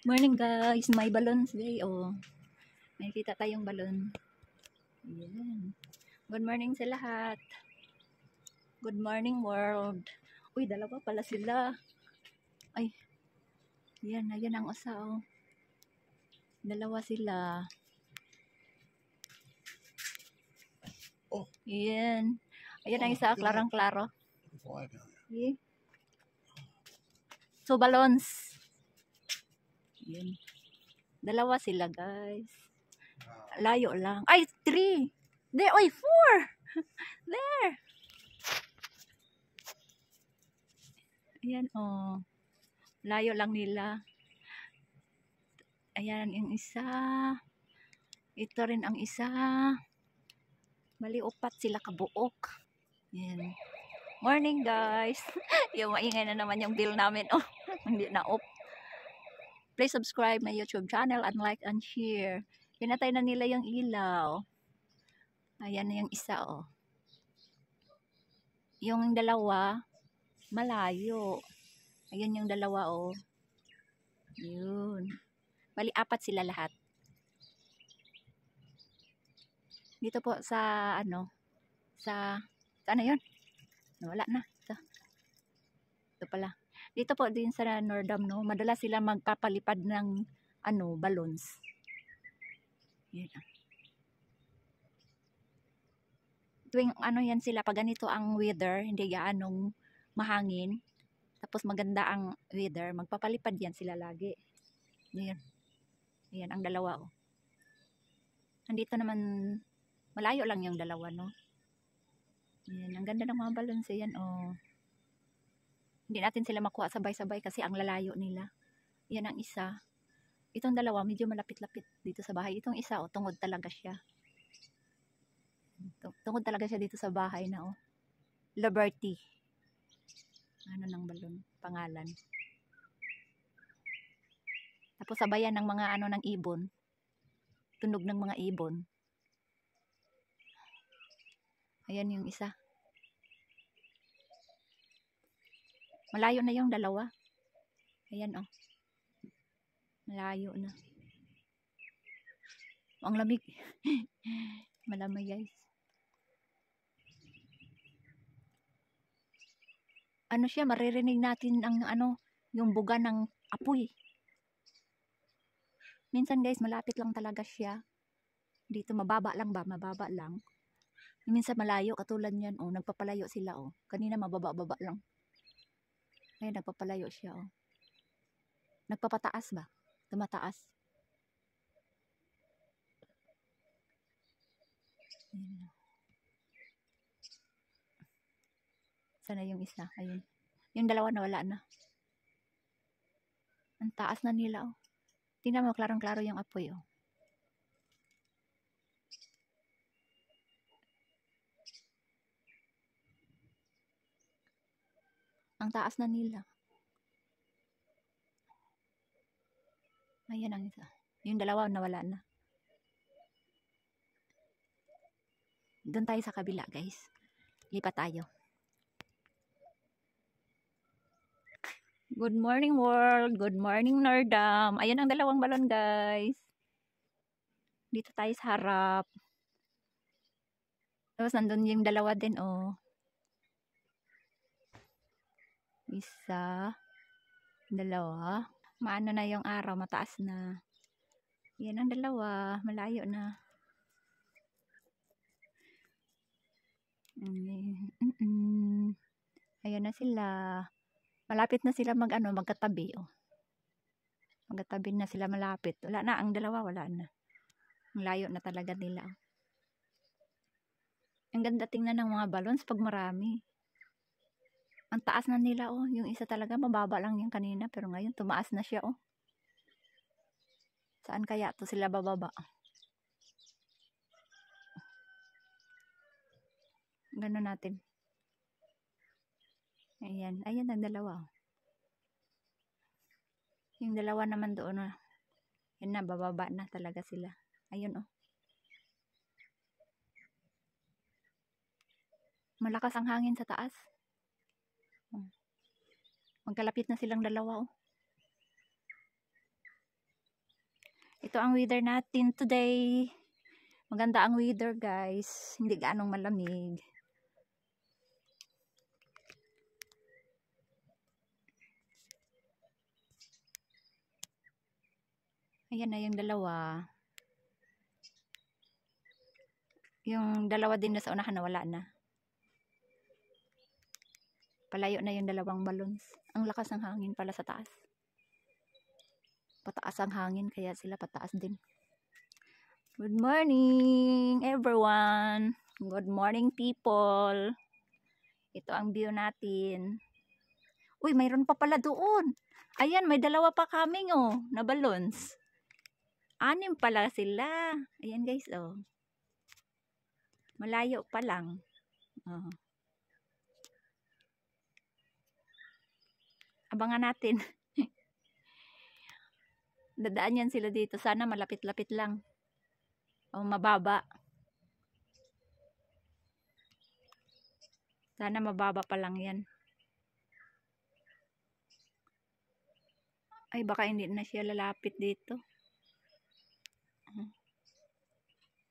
Morning guys, may balloons day. Oh, may kita tayong balon. Ayan. Good morning sa lahat. Good morning world. Uy, dalawa pala sila. Ay, yan, ayan ang usa. Oh. Dalawa sila. Oh. Yan. Ayan ang isa, klarang-klaro. Okay. So, balloons. Yan. Dalawa sila guys. Layo lang. Ay, 3. There, oy, 4. There. Ayan, oh. Layo lang nila. Ayan, yung isa. Ito rin ang isa. Bali, 4 sila kabuok. Ayan. Morning, guys. Yung maingay na naman yung bill namin. Oh, hindi na off. Please subscribe my YouTube channel and like and share. Pinatay na nila yung ilaw. Ayan na yung isa, oh. Yung dalawa, malayo. Ayan yung dalawa, oh. Yun. Bali, 4 sila lahat. Dito po sa, ano, sa ano yun? Wala na. Ito pala. Dito po din sa Nordam, no, madalas sila magpapalipad ng, ano, balloons. Yan. Tuwing, ano yan sila, pag ganito ang weather, hindi gaanong mahangin, tapos maganda ang weather, magpapalipad yan sila lagi. Yan. Ayan, ang dalawa, oh. Nandito naman, malayo lang yung dalawa, no. Ayan, ang ganda ng mga balloons, yan, oh. Hindi natin sila makuha sabay-sabay kasi ang lalayo nila. Yan ang isa. Itong dalawa, medyo malapit-lapit dito sa bahay. Itong isa, oh, tungod talaga siya. Tungod talaga siya dito sa bahay na, oh. Liberty. Ano ng balon? Pangalan. Tapos sabayan ng mga ano ng ibon. Tunog ng mga ibon. Ayan yung isa. Malayo na yung dalawa. Ayan, oh. Malayo na. Ang lamig. Malamay, guys. Ano siya, maririnig natin ang ano, yung buga ng apoy. Minsan guys, malapit lang talaga siya. Dito mababa lang ba? Mababa lang. Minsan malayo, katulad niyan, oh, nagpapalayo sila, oh. Kanina mababa-baba lang. Ayun, nagpapalayo siya, oh. Nagpapataas ba? Tumataas. Ayun. Sana yung isa? Ayun. Yung dalawa na wala na. Ang taas na nila, oh. Tingnan mo, klarong-klaro yung apoy, oh. Ang taas na nila. Ayan ang isa. Yung dalawa nawala na. Doon tayo sa kabila, guys. Lipat tayo. Good morning, world. Good morning, Nordam. Ayan ang dalawang balon, guys. Dito tayo sa harap. Tapos nandun yung dalawa din, oh. Isa. Dalawa. Maano na yung araw, mataas na. Yan ang dalawa, malayo na. Ayan na sila. Malapit na sila magkatabi, oh. Magkatabi na sila malapit. Wala na, ang dalawa wala na. Ang layo na talaga nila. Ang ganda tingnan ng mga balloons pag marami. Ang taas na nila, oh. Yung isa talaga mababa lang yung kanina, pero ngayon tumaas na siya, oh. Saan kaya to sila bababa? Gano'n natin. Ayan. Ayan ang dalawa. Yung dalawa naman doon. Yan na, bababa na talaga sila. Ayun, oh. Malakas ang hangin sa taas. Magkalapit na silang dalawa, oh. Ito ang weather natin today. Maganda ang weather, guys. Hindi gaanong malamig. Ayan na yung dalawa. Yung dalawa din na sa unahan na wala na. Palayo na yung dalawang balloons. Ang lakas ng hangin pala sa taas. Pataas ang hangin kaya sila pataas din. Good morning everyone. Good morning people. Ito ang view natin. Uy, mayroon pa pala doon. Ayan, may dalawa pa kaming na balloons. 6 pala sila. Ayan guys, malayo pa lang. Abangan natin. Dadaan yan sila dito. Sana malapit-lapit lang. O mababa. Sana mababa pa lang yan. Ay, baka hindi na siya lalapit dito.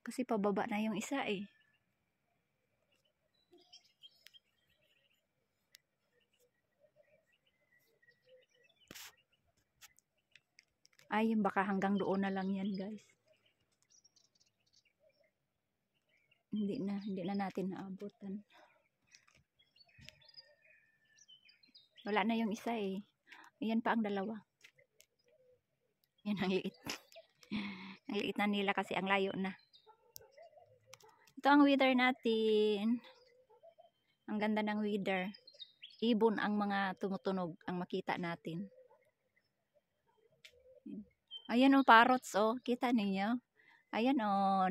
Kasi pababa na yung isa eh. Ay, baka hanggang doon na lang yan guys. Hindi na natin naabutan. Wala na yung isa eh. Ayan pa ang dalawa. Yan ang liit. Ang liit na nila kasi ang layo na. Ito ang weather natin. Ang ganda ng weather. Ibon ang mga tumutunog ang makita natin. Ayan parrots Kita ninyo? Ayan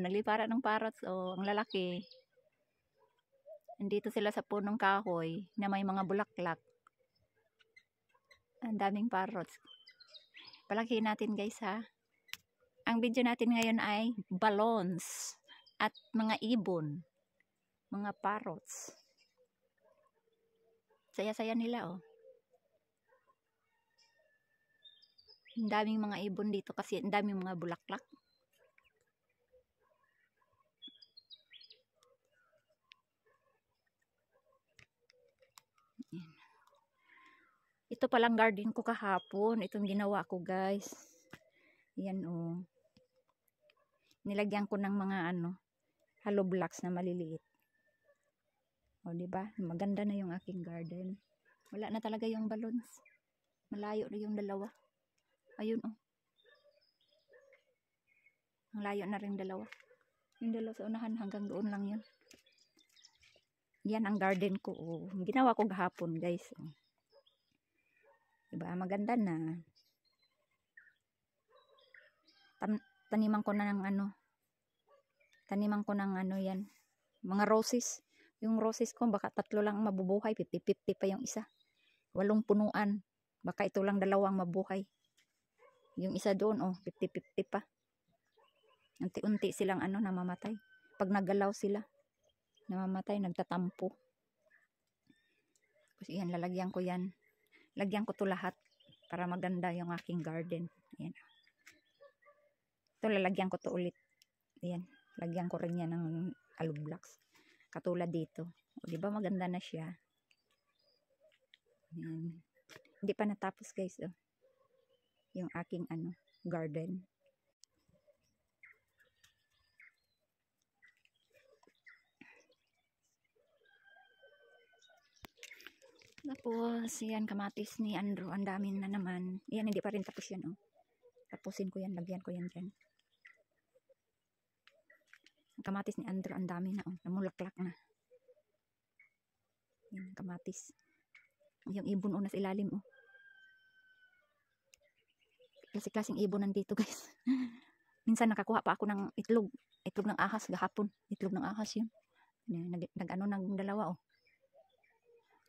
nagliparan ng parrots ang lalaki. Nandito sila sa punong kahoy na may mga bulaklak. Ang daming parrots. Palaki natin guys ha. Ang video natin ngayon ay balloons at mga ibon. Mga parrots. Saya-saya nila Ang daming mga ibon dito kasi ang daming mga bulaklak. Ito palang garden ko kahapon. Itong ginawa ko guys. Yan Nilagyan ko ng mga hollow blocks na maliliit. Diba? Maganda na yung aking garden. Wala na talaga yung balloons. Malayo na yung dalawa. Ayun Ang layo na rin dalawa. Yung dalawa sa unahan hanggang doon lang yun. Yan ang garden ko. Ginawa ko kahapon guys. Diba? Maganda na. Taniman ko na ng Taniman ko ng yan. Mga roses. Yung roses ko baka 3 lang mabubuhay. 50-50 pa yung isa. 8 punuan. Baka ito lang 2 mabuhay. Yung isa doon 50-50 pa. Unti-unti silang namamatay. Pag naggalaw sila, namamatay, nagtatampo. Kasi yan, lalagyan ko yan. Lagyan ko to lahat para maganda yung aking garden. Ayan. Ito, lalagyan ko to ulit. Ayan, lagyan ko rin yan ng hollow blocks. Katulad dito. Diba maganda na siya? Ayan. Hindi pa natapos guys. Yung aking garden. Tapos, yan, kamatis ni Andrew. Ang dami na naman. Yan, hindi pa rin tapos yan, Tapusin ko yan, lagyan ko yan dyan. Ang kamatis ni Andrew, ang dami na, namulaklak na. Yan, kamatis. Yung ibon, nasa ilalim, Klase-klaseng ibon nandito, guys. Minsan, nakakuha pa ako ng itlog. Itlog ng ahas, gahapon. Itlog ng ahas yun. Ng dalawa,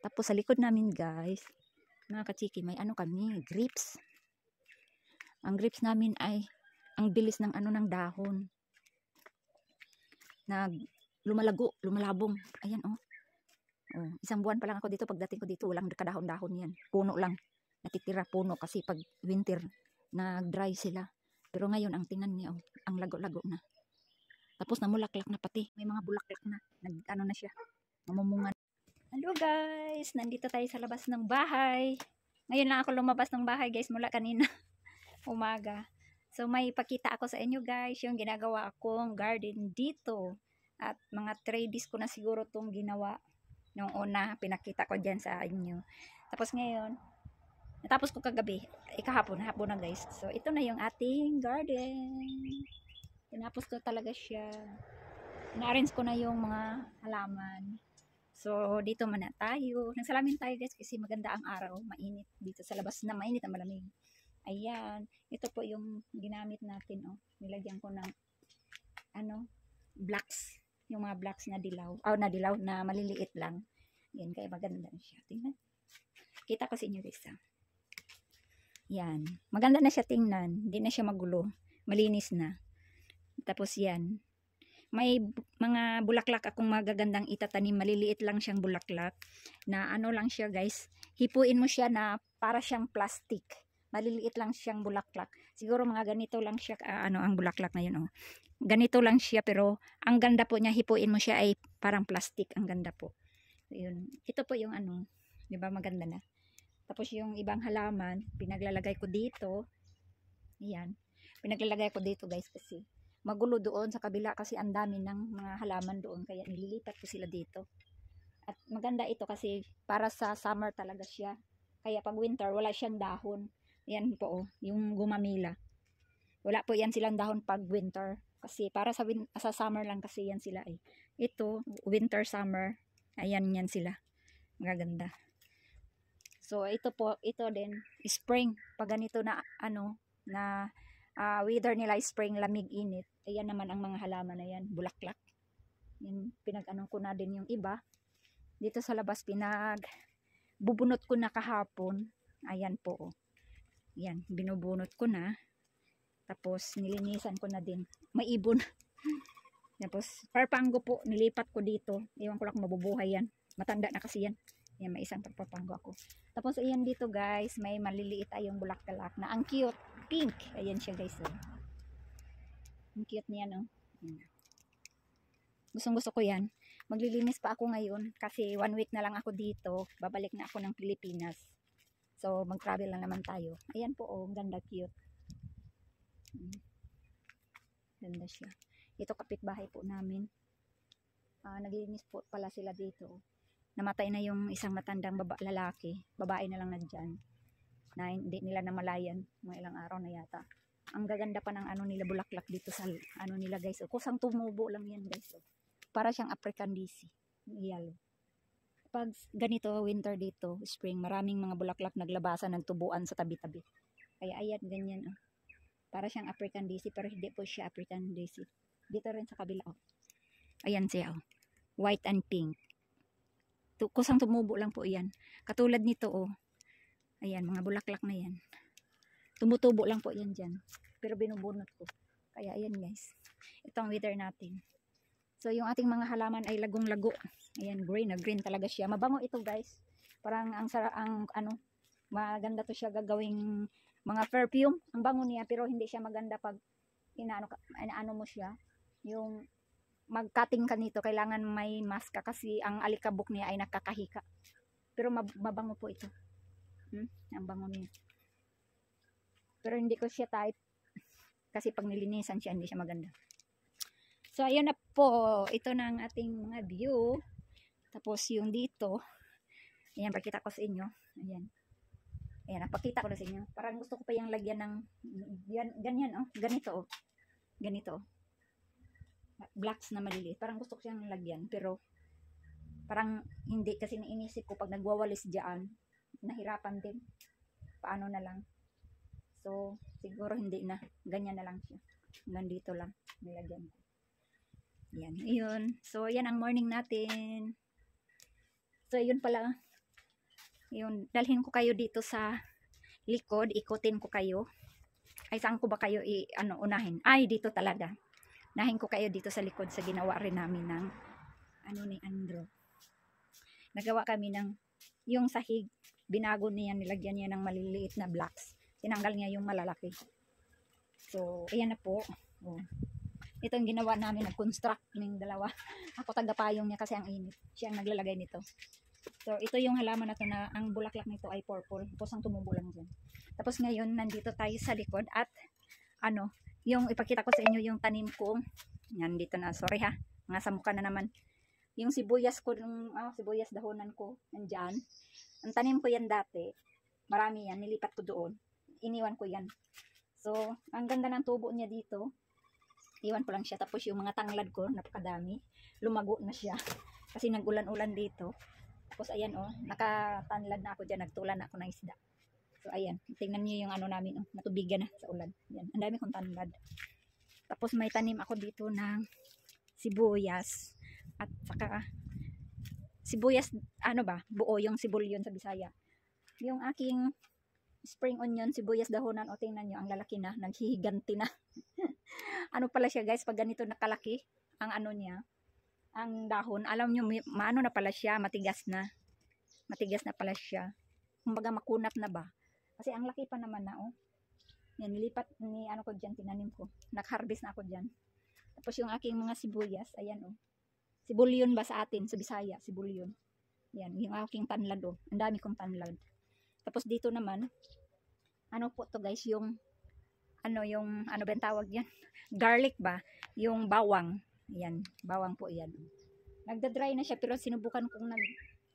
Tapos sa likod namin guys, mga kachiki, may kami, grapes. Ang grapes namin ay ang bilis ng ng dahon. Lumalabong. Ayan isang buwan pa lang ako dito, pagdating ko dito walang kadahon-dahon yan. Puno lang. Natitira puno kasi pag winter nag-dry sila. Pero ngayon, ang tingnan niya, oh, ang lago-lago na. Tapos namulaklak na pati. May mga bulaklak na. Nag-ano na siya. Mamumungan. Hello guys! Nandito tayo sa labas ng bahay. Ngayon lang ako lumabas ng bahay guys mula kanina. Umaga. So may ipakita ako sa inyo guys yung ginagawa akong garden dito. At mga 3 days ko na siguro itong ginawa. Nung una, pinakita ko dyan sa inyo. Tapos ngayon, natapos ko kagabi. Hapon na guys. So ito na yung ating garden. Tinapos ko talaga siya. Na-arrange ko na yung mga halaman. So, dito muna tayo. Nagsalamin tayo guys kasi maganda ang araw. Mainit dito sa labas na mainit ang malamig. Ayan. Ito po yung ginamit natin. Oh. Nilagyan ko ng blocks. Yung mga blocks na dilaw. Na dilaw na maliliit lang. Yan. Kaya maganda na siya. Tingnan. Kita ko sa inyo guys. Yan. Maganda na siya tingnan. Hindi na siya magulo. Malinis na. Tapos yan. May mga bulaklak akong magagandang itatanim. Maliliit lang siyang bulaklak. Na ano lang siya guys. Hipuin mo siya na para siyang plastic. Maliliit lang siyang bulaklak. Siguro mga ganito lang siya. Ang bulaklak na yun. Oh. Ganito lang siya pero ang ganda po niya. Hipuin mo siya ay parang plastic. Ang ganda po. Yun. Ito po yung Diba maganda na. Tapos yung ibang halaman. Pinaglalagay ko dito. Ayan. Pinaglalagay ko dito guys kasi magulo doon sa kabila kasi ang dami ng mga halaman doon kaya nililipat ko sila dito. At maganda ito kasi para sa summer talaga siya. Kaya pag winter wala siyang dahon. Yan po oh, yung gumamila. Wala po yan silang dahon pag winter kasi para sa summer lang kasi yan sila eh. Ito winter summer. Ayan yan sila. Magaganda. So ito po, ito din spring pag ganito na weather nila spring, lamig, init. Ayan naman ang mga halaman na yan, bulaklak. Yan, ko na din yung iba. Dito sa labas, bubunot ko na kahapon. Ayan po. Yan, binubunot ko na. Tapos, nilinisan ko na din. May ibon. Tapos, parpanggo po, nilipat ko dito. Ewan ko lang mabubuhay yan. Matanda na kasi yan. Yan, may isang parpanggo ako. Tapos, ayan dito guys, may maliliit ayong bulaklak na ang cute. Pink. Ayan siya guys. Oh. Ang cute niya no. Gustong gusto ko yan. Maglilinis pa ako ngayon kasi 1 week na lang ako dito. Babalik na ako ng Pilipinas. So mag-travel lang naman tayo. Ayan po oh. Ganda cute. Ganda siya. Ito kapitbahay po namin. Naglilinis po pala sila dito. Namatay na yung isang matandang lalaki. Babae na lang na dyan. Na hindi nila namalayan mga ilang araw na yata. Ang gaganda pa ng nila bulaklak dito sa nila guys. Kusang tumubo lang yan guys. Para siyang African daisy. Yellow. Pag ganito winter dito, spring, maraming mga bulaklak naglabasan, nagtubuan sa tabi-tabi. Kaya ayan ganyan oh. Para siyang African daisy pero hindi po siya African daisy. Dito rin sa kabila oh. Ayan siya oh. White and pink. Kusang tumubo lang po yan. Katulad nito oh. Ayan, mga bulaklak na yan. Tumutubo lang po yan dyan. Pero binubunot ko. Kaya ayan guys. Ito ang weather natin. So yung ating mga halaman ay lagong-lago. Ayan, green na green talaga siya. Mabango ito guys. Parang maganda to siya gagawing mga perfume. Ang bango niya pero hindi siya maganda pag inaano mo siya. Yung mag-cutting ka nito, kailangan may mask ka kasi ang alikabok niya ay nakakahika. Pero mabango po ito. Ang bango niya. Pero hindi ko siya type kasi pag nilinisan siya hindi siya maganda. So ayun na po, ito na ang ating mga view. Tapos yung dito, ayan, pakita ko sa inyo. Ayan. Ayan, napakita ko na sa inyo. Parang gusto ko pa yung lagyan ng ganyan oh, ganito oh. Ganito oh. Blocks na maliliit. Parang gusto ko siyang lagyan pero parang hindi kasi nainisip ko pag nagwawalis diyan nahirapan din. Paano na lang. So, siguro hindi na. Ganyan na lang siya. Hanggang dito lang. Nilagyan ko. Yan. Ayun. So, yan ang morning natin. So, yun pala. Yun. Dalhin ko kayo dito sa likod. Ikutin ko kayo. Ay, saan ko ba kayo unahin? Ay, dito talaga. Nahin ko kayo dito sa likod sa ginawa rin namin ng ni Andrew. Nagawa kami ng yung sahig. Binago niya, nilagyan niya ng maliliit na blocks. Tinanggal niya yung malalaki. So, ayan na po. Oh. Ito yung ginawa namin, nag-construct ng dalawa. Ako taga-payong niya kasi ang init. Siya ang naglalagay nito. So, ito yung halaman na to na ang bulaklak nito ay purple. Tapos ang tumubo lang dyan. Tapos ngayon, nandito tayo sa likod at ano, yung ipakita ko sa inyo yung tanim ko. Yan, dito na. Sorry ha. Nasa mukha na naman. Yung sibuyas ko, sibuyas dahonan ko, nandyan. Ang tanim ko yan dati. Marami yan. Nilipat ko doon. Iniwan ko yan. So, ang ganda ng tubo niya dito. Iwan ko lang siya. Tapos yung mga tanglad ko, napakadami. Lumago na siya. Kasi nag-ulan-ulan dito. Tapos ayan oh, nakatanlad na ako dyan. Nagtulan na ako ng isda. So ayan, tingnan niyo yung ano namin. Oh, natubigan na sa ulan. Ayan, ang dami kong tanlad. Tapos may tanim ako dito ng sibuyas. At saka sibuyas, ano ba? Buo yung sibulyon sa Bisaya. Yung aking spring onion, sibuyas dahonan. O tingnan nyo, ang lalaki na. Naghihiganti na. Ano pala siya guys, pag ganito nakalaki, ang ano niya, ang dahon, alam nyo, maano na pala siya, matigas na pala siya, kumbaga makunat na ba, kasi ang laki pa naman na oh, yan, nilipat ni ano ko dyan, tinanim ko, nag-harvest na ako dyan. Tapos yung aking mga sibuyas, ayan oh, sibulyon ba sa atin, sa Bisaya, sibulyon, yan, yung aking tanlad oh, ang dami kong tanlad. Tapos dito naman, ano po to guys, yung ano ba yung tawag yan? Garlic ba? Yung bawang. Yan, bawang po yan. Nagda-dry na siya pero sinubukan kong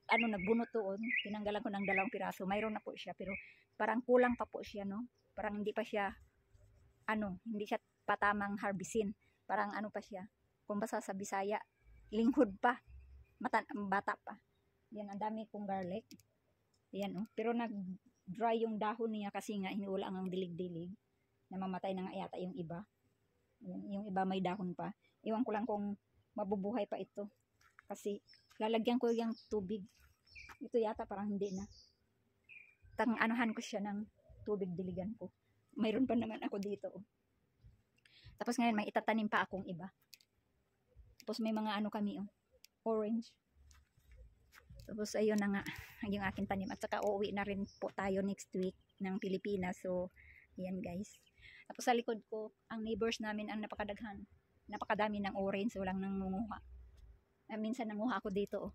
nagbunot doon. Tinanggalan ko ng 2 piraso. Mayroon na po siya pero parang kulang pa po siya, no? Parang hindi pa siya hindi siya patamang harvestin. Parang ano pa siya. Kung basta sa Bisaya, linghod pa. Bata pa. Yan, ang dami kong garlic. Yan, oh. Pero nag-dry yung dahon niya kasi nga hinuulang ang dilig-dilig. Namamatay na nga yata yung iba. Yung iba may dahon pa. Iwan ko lang kung mabubuhay pa ito. Kasi lalagyan ko yung tubig. Ito yata parang hindi na. Anuhan ko siya ng tubig, diligan ko. Mayroon pa naman ako dito. Oh. Tapos ngayon may itatanim pa akong iba. Tapos may mga ano kami oh. Orange. Tapos ayun na nga yung aking tanim. At saka uuwi na rin po tayo next week ng Pilipinas. So ayan guys. Tapos sa likod ko, ang neighbors namin ang napakadami ng orange, walang nangunguha. Minsan nanguha ako dito, oh.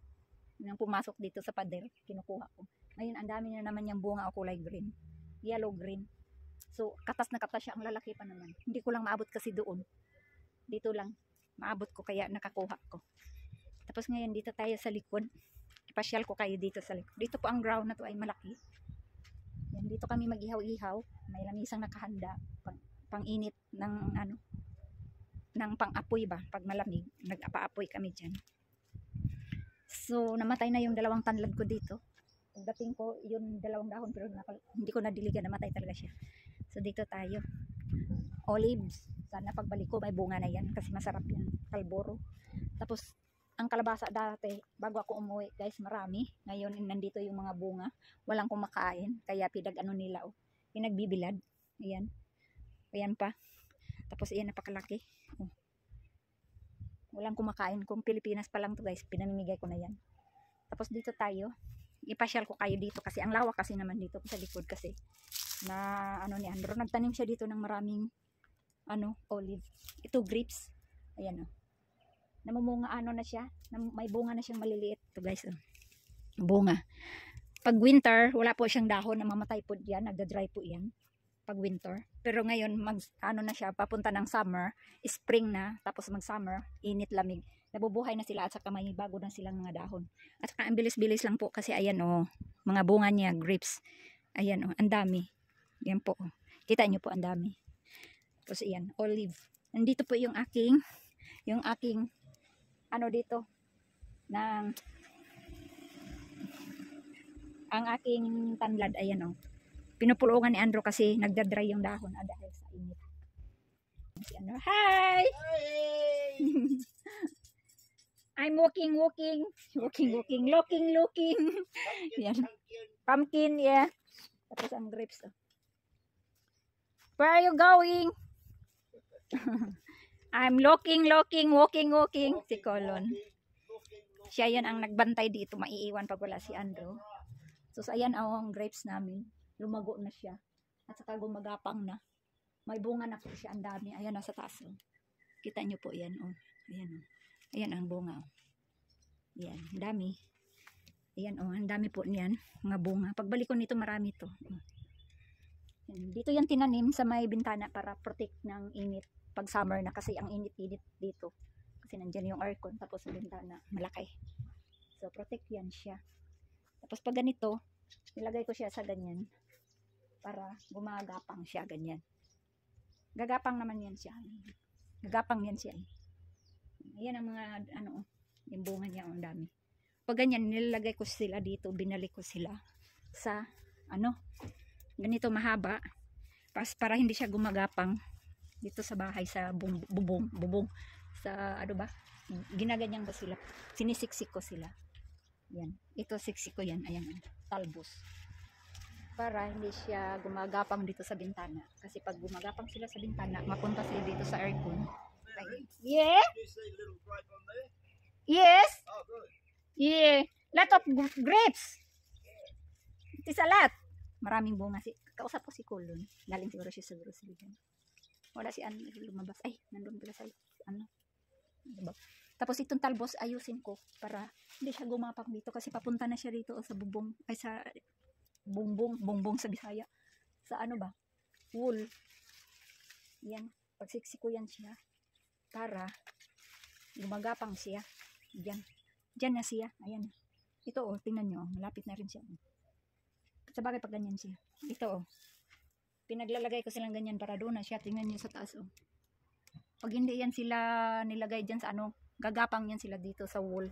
Nang pumasok dito sa pader, kinukuha ko. Ngayon, ang dami na naman yung bunga o kulay green. Yellow green. So, katas na katas siya, ang lalaki pa naman. Hindi ko lang maabot kasi doon. Dito lang, maabot ko kaya nakakuha ko. Tapos ngayon, dito tayo sa likod. Ipasyal ko kayo dito sa likod. Dito po ang ground na to ay malaki. Yan, dito kami mag-ihaw-ihaw. May lamisang nakahanda. Pang-init ng ng pang-apoy ba. Pag malamig, nag-apa-apoy kami dyan. So, namatay na yung 2 tanlad ko dito. Pagdating ko, yung 2 dahon, pero hindi ko nadiligan, namatay talaga siya. So, dito tayo. Olives. Sana pagbalik ko, may bunga na yan. Kasi masarap yan. Kalboro. Tapos, ang kalabasa dati, bago ako umuwi, guys, marami. Ngayon, nandito yung mga bunga. Walang kumakain. Kaya pinag-ano nila, oh. Pinagbibilad. Ayan. Ayan pa. Tapos ayan, napakalaki. Oh. Walang kumakain. Kung Pilipinas pa lang to guys, pinamimigay ko na yan. Tapos dito tayo. Ipasyal ko kayo dito kasi ang lawak kasi naman dito sa likod kasi na ni Andrew. Nagtanim siya dito ng maraming olive. Ito grapes. Ayan oh. Namumunga na siya. May bunga na siyang maliliit. Ito guys oh. Bunga. Pag winter, wala po siyang dahon. Namamatay po yan. Nagda-dry po yan. Pag winter. Pero ngayon, na siya, papunta ng summer, spring na, tapos mag-summer, init, lamig. Nabubuhay na sila at saka may bago na silang mga dahon. At saka ang bilis-bilis lang po kasi ayan oh, mga bunga niya, grapes. Ayan oh, ang dami. Yan po. Kita niyo po ang dami. Tapos ayan, olive. Nandito po yung aking dito ng ang aking tanlad, ayan oh. Pinupulungan ni Andrew kasi nagda-dry yung dahon dahil sa init. Si Andrew, hi! I'm walking. Looking. Yan. Pumpkin, yeah. Tapos ang grapes. Oh. Where are you going? I'm walking. Si Colon. Siya yan ang nagbantay dito. Maiiwan pag wala si Andrew. So, ayan ang grapes namin. Lumago na siya. At saka gumagapang na. May bunga na po siya, ang dami. Ayan, nasa taas. Oh. Kita nyo po yan. Oh. Ayan, oh. Ayan ang bunga. Oh. Ayan, ang dami. Ayan, oh, ang dami po niyan. Mga bunga. Pagbalik ko nito, marami to. Oh. Ayan. Dito yan tinanim sa may bintana para protect ng init. Pag summer na kasi ang init-init dito. Kasi nandyan yung aircon. Tapos sa bintana, malaki. So, protect yan siya. Tapos pag ganito, nilagay ko siya sa ganyan. Para gumagapang siya, ganyan. Gagapang naman yan siya. Gagapang yan siya. Ayan ang mga, ano, yung bunga niya, ang dami. Pag ganyan, nilalagay ko sila dito, binalik ko sila sa, ano, ganito mahaba. Para hindi siya gumagapang dito sa bahay, sa bubong. Sa, ano ba, ginaganyan ko sila. Sinisiksik ko sila. Yan. Ito, siksik ko yan. Ayan, talbos. Para hindi siya gumagapang dito sa bintana. Kasi pag gumagapang sila sa bintana, mapunta sila dito sa aircon. Yeah? Yes? Oh, good. Yeah. Lot of grapes. It's a lot. Maraming bunga. Kausap ko si Kulon. Galing siguro siya sa grocery. Wala si Ann lumabas. Ay, nandun pala sa ano. Diba? Tapos itong talbos ayusin ko para hindi siya gumapang dito kasi papunta na siya dito sa bubong. Ay sa bongbong sa Bisaya. Sa ano ba? Wool. Yan. Pagsiksik ko yan siya. Para gumagapang siya. Yan. Diyan na siya. Ayan. Ito oh, tingnan nyo. Malapit na rin siya. Sa bagay pag ganyan siya. Ito oh. Pinaglalagay ko silang ganyan para doon na siya. Tingnan nyo sa taas oh. Pag hindi yan sila nilagay dyan sa ano, gagapang yan sila dito sa wall.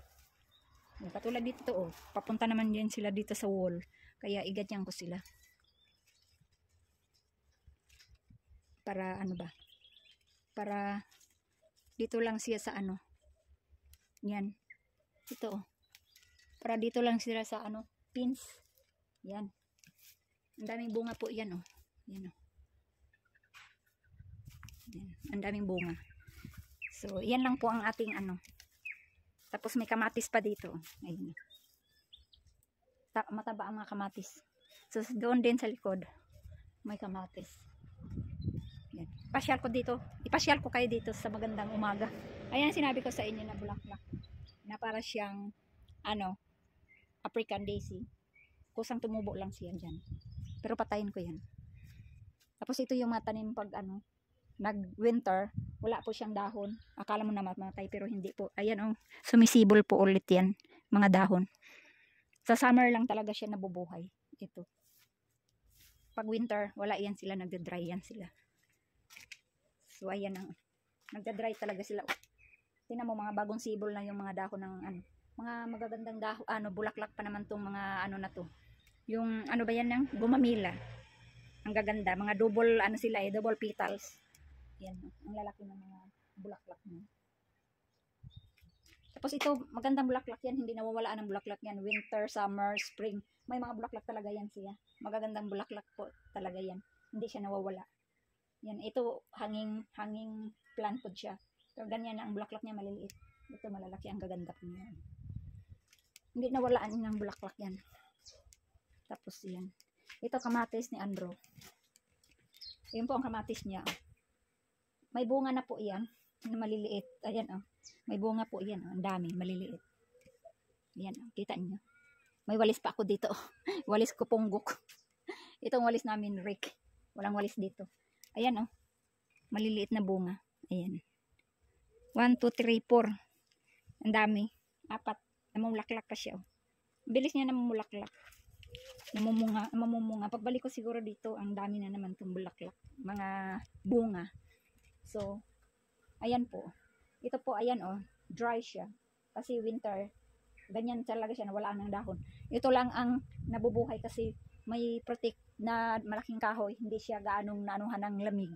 Katulad dito oh. Papunta naman yan sila dito sa wall. Kaya iganyan ko sila. Para ano ba? Para dito lang siya sa ano. Yan. Ito oh. Para dito lang sila sa ano, pins. Yan. Ang daming bunga po yan oh. Yan oh. Yan. Ang daming bunga. So, yan lang po ang ating ano. Tapos may kamatis pa dito. Ayun. Mataba ang mga kamatis. So, doon din sa likod. May kamatis. Yan. Pasyal ko dito. Ipasyal ko kayo dito sa magandang umaga. Ayan sinabi ko sa inyo na bulaklak. Na para siyang ano, African daisy. Kusang tumubo lang siya dyan. Pero patayin ko yan. Tapos ito yung matanim pag ano, nag-winter, wala po siyang dahon. Akala mo na mamatay pero hindi po. Ayan oh, sumisibol po ulit yan, mga dahon. Sa summer lang talaga siya nabubuhay. Ito. Pag winter, wala yan sila, nagda-dry yan sila. So ayan ang, nagda-dry talaga sila. Tingnan mo mga bagong sibol na yung mga dahon ng ano, mga magagandang dahon, ano, bulaklak pa naman tong mga ano na to. Yung ano ba yan ng gumamila. Ang gaganda, mga double ano sila double petals. Yan, ang lalaki ng mga bulaklak niya. Tapos ito, magandang bulaklak yan, hindi nawawalaan ng bulaklak yan. Winter, summer, spring, may mga bulaklak talaga yan siya. Magagandang bulaklak po talaga yan. Hindi siya nawawala. Yan, ito hanging plant po siya. So, ganyan na ang bulaklak niya, maliliit. Ito malalaki, ang gaganda po niya. Hindi nawalaan ng bulaklak yan. Tapos yan. Ito kamatis ni Andrew. Yun po ang kamatis niya. May bunga na po yan. Na maliliit. Ayan oh. May bunga po yan. Oh. Ang dami. Maliliit. Ayan oh. Kita niyo. May walis pa ako dito. Walis ko punggok. Itong walis namin Rick. Walang walis dito. Ayan oh. Maliliit na bunga. Ayan. 1, 2, 3, 4. Ang dami. 4. Namumulaklak pa siya oh. Bilis niya namumulaklak. Namumunga. Pagbalik ko siguro dito, ang dami na naman itong bulaklak. Mga bunga. So, ayan po. Ito po, ayan oh, dry siya. Kasi winter, ganyan talaga siya, nawala ng dahon. Ito lang ang nabubuhay kasi may protect na malaking kahoy. Hindi siya gaanong naanuhan ng lamig.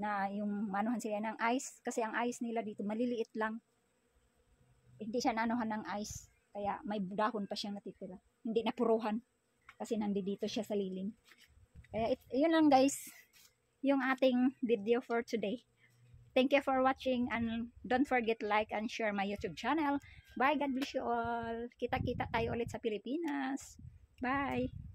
Na yung manuhan sila ng ice. Kasi ang ice nila dito, maliliit lang. Hindi siya naanuhan ng ice. Kaya may dahon pa siyang natitira. Hindi napuruhan. Kasi nandito siya sa lilim. Kaya yun lang guys. Yung ating video for today. Thank you for watching. And don't forget to like and share my YouTube channel. Bye. God bless you all. Kita-kita tayo ulit sa Pilipinas. Bye.